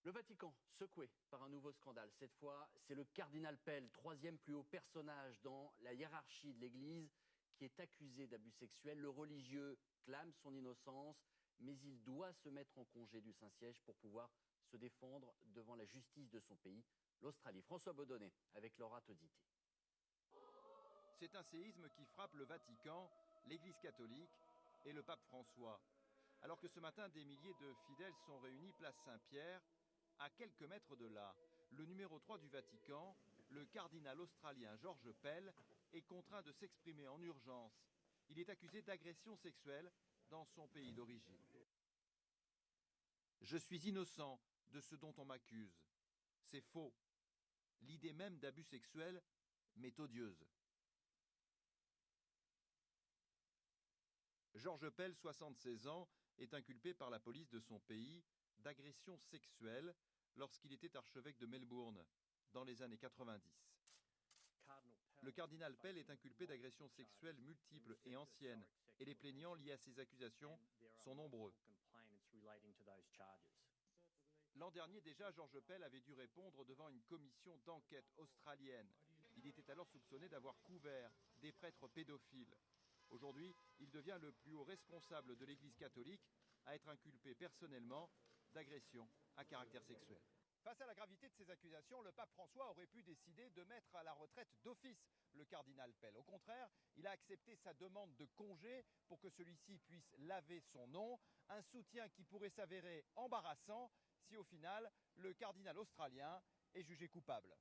Le Vatican, secoué par un nouveau scandale. Cette fois, c'est le cardinal Pell, troisième plus haut personnage dans la hiérarchie de l'Église, qui est accusé d'abus sexuels. Le religieux clame son innocence, mais il doit se mettre en congé du Saint-Siège pour pouvoir se défendre devant la justice de son pays, l'Australie. François Baudonnet avec Laura Todité. C'est un séisme qui frappe le Vatican, l'Église catholique et le pape François. Alors que ce matin, des milliers de fidèles sont réunis place Saint-Pierre, à quelques mètres de là, le numéro 3 du Vatican, le cardinal australien George Pell, est contraint de s'exprimer en urgence. Il est accusé d'agression sexuelle dans son pays d'origine. Je suis innocent de ce dont on m'accuse. C'est faux. L'idée même d'abus sexuel m'est odieuse. George Pell, 76 ans, est inculpé par la police de son pays d'agression sexuelle lorsqu'il était archevêque de Melbourne, dans les années 90. Le cardinal Pell est inculpé d'agressions sexuelles multiples et anciennes, et les plaignants liés à ces accusations sont nombreux. L'an dernier déjà, George Pell avait dû répondre devant une commission d'enquête australienne. Il était alors soupçonné d'avoir couvert des prêtres pédophiles. Aujourd'hui, il devient le plus haut responsable de l'Église catholique à être inculpé personnellement d'agression à caractère sexuel. Face à la gravité de ces accusations, le pape François aurait pu décider de mettre à la retraite d'office le cardinal Pell. Au contraire, il a accepté sa demande de congé pour que celui-ci puisse laver son nom, un soutien qui pourrait s'avérer embarrassant si au final le cardinal australien est jugé coupable.